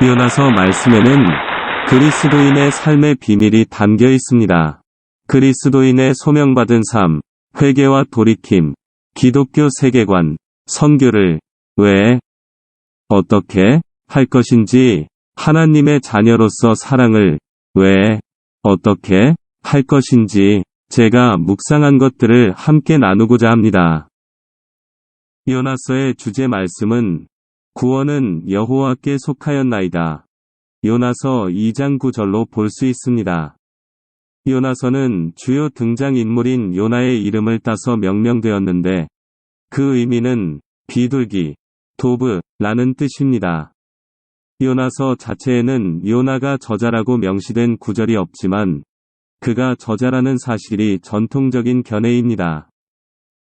요나서 말씀에는 그리스도인의 삶의 비밀이 담겨 있습니다. 그리스도인의 소명받은 삶, 회개와 돌이킴, 기독교 세계관, 선교를 왜, 어떻게 할 것인지, 하나님의 자녀로서 사랑을 왜, 어떻게 할 것인지 제가 묵상한 것들을 함께 나누고자 합니다. 요나서의 주제 말씀은 구원은 여호와께 속하였나이다. 요나서 2장 9절로 볼 수 있습니다. 요나서는 주요 등장인물인 요나의 이름을 따서 명명되었는데 그 의미는 비둘기, 도브라는 뜻입니다. 요나서 자체에는 요나가 저자라고 명시된 구절이 없지만 그가 저자라는 사실이 전통적인 견해입니다.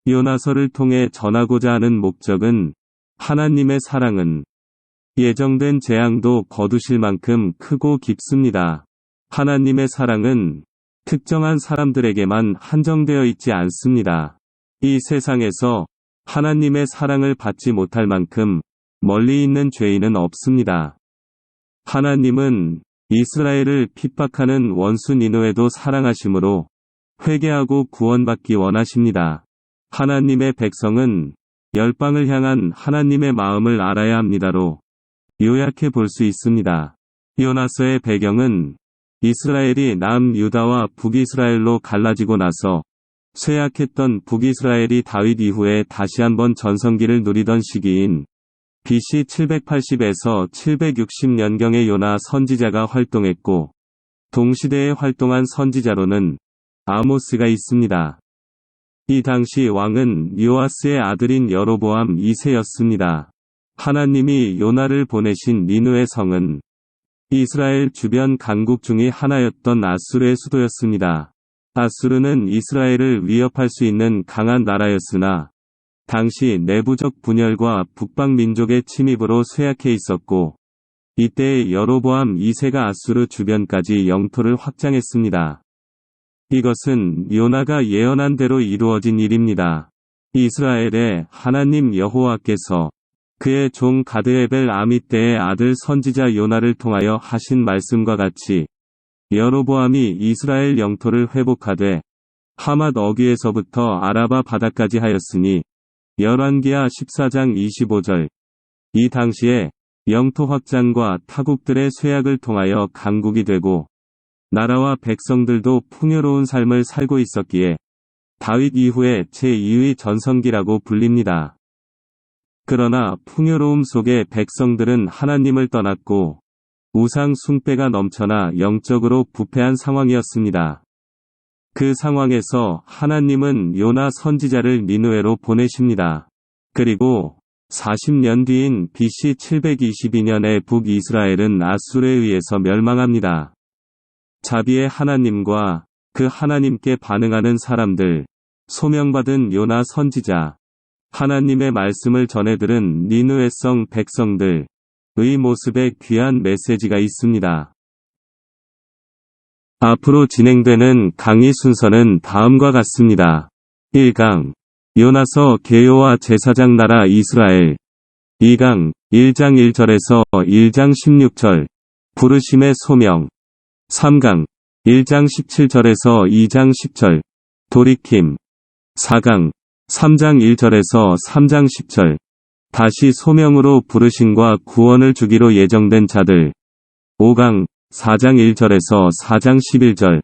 요나서를 통해 전하고자 하는 목적은 하나님의 사랑은 예정된 재앙도 거두실 만큼 크고 깊습니다. 하나님의 사랑은 특정한 사람들에게만 한정되어 있지 않습니다. 이 세상에서 하나님의 사랑을 받지 못할 만큼 멀리 있는 죄인은 없습니다. 하나님은 이스라엘을 핍박하는 원수 니느웨도 사랑하심으로 회개하고 구원받기 원하십니다. 하나님의 백성은 열방을 향한 하나님의 마음을 알아야 합니다로 요약해 볼 수 있습니다. 요나서의 배경은 이스라엘이 남유다와 북이스라엘로 갈라지고 나서 쇠약했던 북이스라엘이 다윗 이후에 다시 한번 전성기를 누리던 시기인 BC 780에서 760년경에 요나 선지자가 활동했고 동시대에 활동한 선지자로는 아모스가 있습니다. 이 당시 왕은 요아스의 아들인 여로보암 2세였습니다. 하나님이 요나를 보내신 니느웨 성은 이스라엘 주변 강국 중의 하나였던 아수르의 수도였습니다. 아수르는 이스라엘을 위협할 수 있는 강한 나라였으나 당시 내부적 분열과 북방 민족의 침입으로 쇠약해 있었고 이때 여로보암 2세가 아수르 주변까지 영토를 확장했습니다. 이것은 요나가 예언한 대로 이루어진 일입니다. 이스라엘의 하나님 여호와께서 그의 종 가드에벨 아미떼의 아들 선지자 요나를 통하여 하신 말씀과 같이 여로보암이 이스라엘 영토를 회복하되 하맛 어귀에서부터 아라바 바다까지 하였으니 열왕기하 14장 25절. 이 당시에 영토 확장과 타국들의 쇠약을 통하여 강국이 되고 나라와 백성들도 풍요로운 삶을 살고 있었기에 다윗 이후에 제2의 전성기라고 불립니다. 그러나 풍요로움 속에 백성들은 하나님을 떠났고 우상 숭배가 넘쳐나 영적으로 부패한 상황이었습니다. 그 상황에서 하나님은 요나 선지자를 니느웨로 보내십니다. 그리고 40년 뒤인 BC 722년에 북이스라엘은 아수르에 의해서 멸망합니다. 자비의 하나님과 그 하나님께 반응하는 사람들, 소명받은 요나 선지자, 하나님의 말씀을 전해들은 니느웨성 백성들의 모습에 귀한 메시지가 있습니다. 앞으로 진행되는 강의 순서는 다음과 같습니다. 1강 요나서 개요와 제사장 나라 이스라엘 2강 1장 1절에서 1장 16절 부르심의 소명 3강 1장 17절에서 2장 10절 돌이킴 4강 3장 1절에서 3장 10절 다시 소명으로 부르심과 구원을 주기로 예정된 자들 5강 4장 1절에서 4장 11절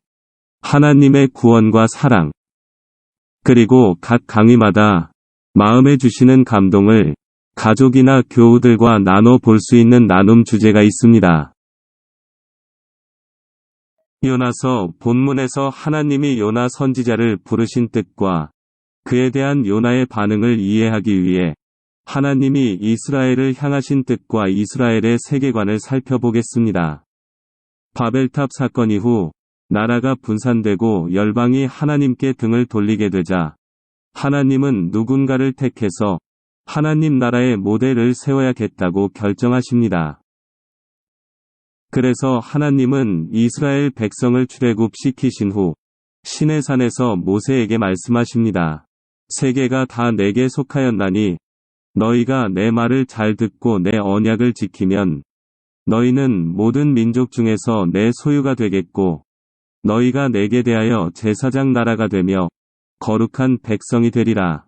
하나님의 구원과 사랑 그리고 각 강의마다 마음에 주시는 감동을 가족이나 교우들과 나눠 볼 수 있는 나눔 주제가 있습니다. 요나서 본문에서 하나님이 요나 선지자를 부르신 뜻과 그에 대한 요나의 반응을 이해하기 위해 하나님이 이스라엘을 향하신 뜻과 이스라엘의 세계관을 살펴보겠습니다. 바벨탑 사건 이후 나라가 분산되고 열방이 하나님께 등을 돌리게 되자 하나님은 누군가를 택해서 하나님 나라의 모델을 세워야겠다고 결정하십니다. 그래서 하나님은 이스라엘 백성을 출애굽시키신 후 시내산에서 모세에게 말씀하십니다. 세계가 다 내게 속하였나니 너희가 내 말을 잘 듣고 내 언약을 지키면 너희는 모든 민족 중에서 내 소유가 되겠고 너희가 내게 대하여 제사장 나라가 되며 거룩한 백성이 되리라.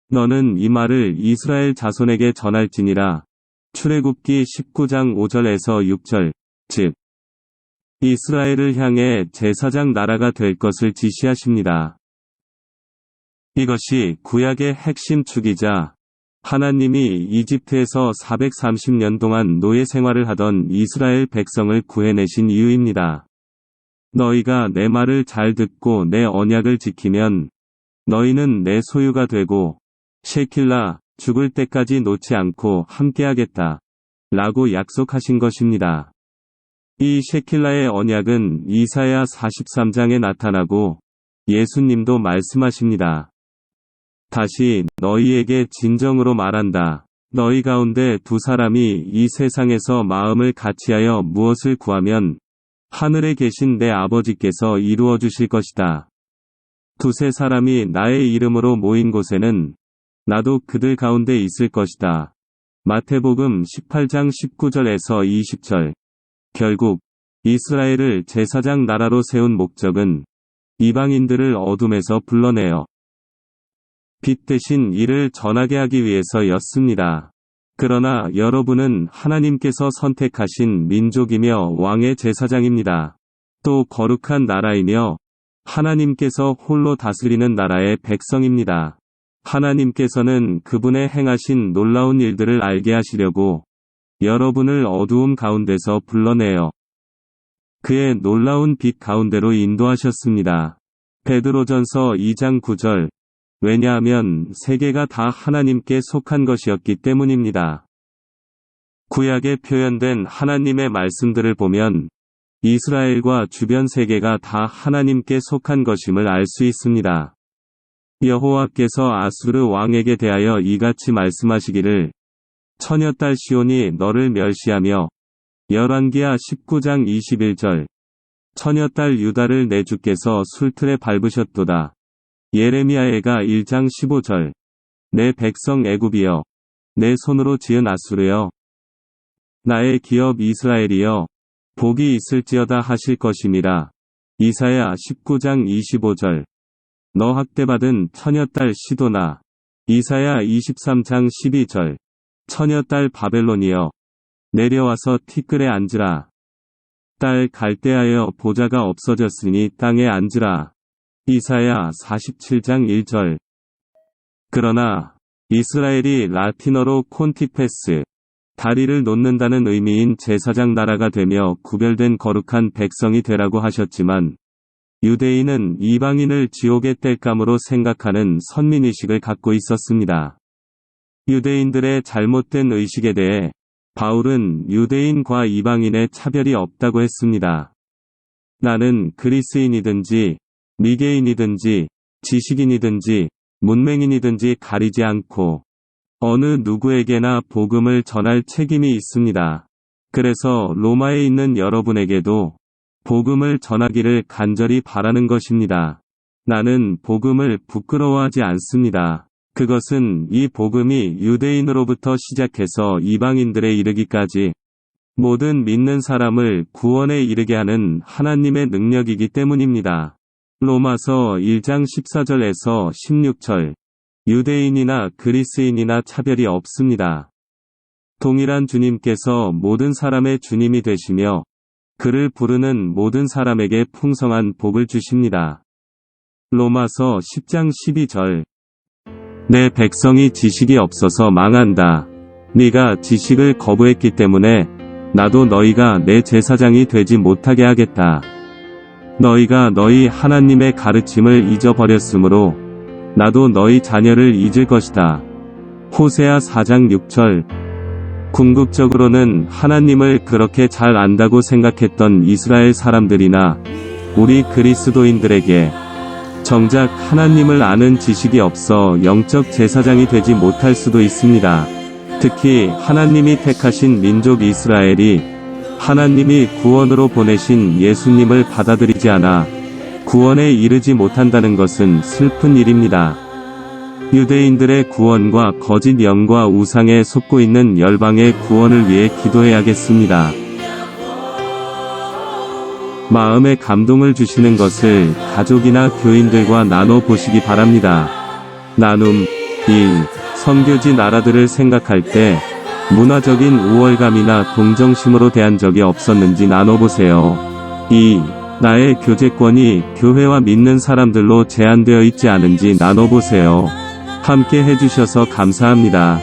너는 이 말을 이스라엘 자손에게 전할지니라. 출애굽기 19장 5절에서 6절, 즉 이스라엘을 향해 제사장 나라가 될 것을 지시하십니다. 이것이 구약의 핵심 축이자 하나님이 이집트에서 430년 동안 노예 생활을 하던 이스라엘 백성을 구해내신 이유입니다. 너희가 내 말을 잘 듣고 내 언약을 지키면 너희는 내 소유가 되고 셰킬라 죽을 때까지 놓지 않고 함께하겠다 라고 약속하신 것입니다. 이 셰킬라의 언약은 이사야 43장에 나타나고 예수님도 말씀하십니다. 다시 너희에게 진정으로 말한다. 너희 가운데 두 사람이 이 세상에서 마음을 같이하여 무엇을 구하면 하늘에 계신 내 아버지께서 이루어 주실 것이다. 두세 사람이 나의 이름으로 모인 곳에는 나도 그들 가운데 있을 것이다. 마태복음 18장 19절에서 20절. 결국 이스라엘을 제사장 나라로 세운 목적은 이방인들을 어둠에서 불러내어 빛 대신 이를 전하게 하기 위해서였습니다. 그러나 여러분은 하나님께서 선택하신 민족이며 왕의 제사장입니다. 또 거룩한 나라이며 하나님께서 홀로 다스리는 나라의 백성입니다. 하나님께서는 그분의 행하신 놀라운 일들을 알게 하시려고 여러분을 어두움 가운데서 불러내어 그의 놀라운 빛 가운데로 인도하셨습니다. 베드로전서 2장 9절. 왜냐하면 세계가 다 하나님께 속한 것이었기 때문입니다. 구약에 표현된 하나님의 말씀들을 보면 이스라엘과 주변 세계가 다 하나님께 속한 것임을 알 수 있습니다. 여호와께서 아수르 왕에게 대하여 이같이 말씀하시기를 처녀딸 시온이 너를 멸시하며 열왕기하 19장 21절 처녀딸 유다를 내 주께서 술틀에 밟으셨도다. 예레미야애가 1장 15절 내 백성 애굽이여 내 손으로 지은 아수르여 나의 기업 이스라엘이여 복이 있을지어다 하실 것임이라. 이사야 19장 25절 너 학대받은 처녀딸 시도나. 이사야 23장 12절 처녀딸 바벨론이여 내려와서 티끌에 앉으라. 딸 갈대하여 보좌가 없어졌으니 땅에 앉으라. 이사야 47장 1절. 그러나 이스라엘이 라틴어로 콘티페스, 다리를 놓는다는 의미인 제사장 나라가 되며 구별된 거룩한 백성이 되라고 하셨지만 유대인은 이방인을 지옥의 땔감으로 생각하는 선민의식을 갖고 있었습니다. 유대인들의 잘못된 의식에 대해 바울은 유대인과 이방인의 차별이 없다고 했습니다. 나는 그리스인이든지 미개인이든지 지식인이든지 문맹인이든지 가리지 않고 어느 누구에게나 복음을 전할 책임이 있습니다. 그래서 로마에 있는 여러분에게도 복음을 전하기를 간절히 바라는 것입니다. 나는 복음을 부끄러워하지 않습니다. 그것은 이 복음이 유대인으로부터 시작해서 이방인들에 이르기까지 모든 믿는 사람을 구원에 이르게 하는 하나님의 능력이기 때문입니다. 로마서 1장 14절에서 16절 유대인이나 그리스인이나 차별이 없습니다. 동일한 주님께서 모든 사람의 주님이 되시며 그를 부르는 모든 사람에게 풍성한 복을 주십니다. 로마서 10장 12절 내 백성이 지식이 없어서 망한다. 네가 지식을 거부했기 때문에 나도 너희가 내 제사장이 되지 못하게 하겠다. 너희가 너희 하나님의 가르침을 잊어버렸으므로 나도 너희 자녀를 잊을 것이다. 호세아 4장 6절 궁극적으로는 하나님을 그렇게 잘 안다고 생각했던 이스라엘 사람들이나 우리 그리스도인들에게 정작 하나님을 아는 지식이 없어 영적 제사장이 되지 못할 수도 있습니다. 특히 하나님이 택하신 민족 이스라엘이 하나님이 구원으로 보내신 예수님을 받아들이지 않아 구원에 이르지 못한다는 것은 슬픈 일입니다. 유대인들의 구원과 거짓 영과 우상에 속고 있는 열방의 구원을 위해 기도해야겠습니다. 마음에 감동을 주시는 것을 가족이나 교인들과 나눠 보시기 바랍니다. 나눔 1. 선교지 나라들을 생각할 때 문화적인 우월감이나 동정심으로 대한 적이 없었는지 나눠보세요. 2. 나의 교제권이 교회와 믿는 사람들로 제한되어 있지 않은지 나눠보세요. 함께 해주셔서 감사합니다.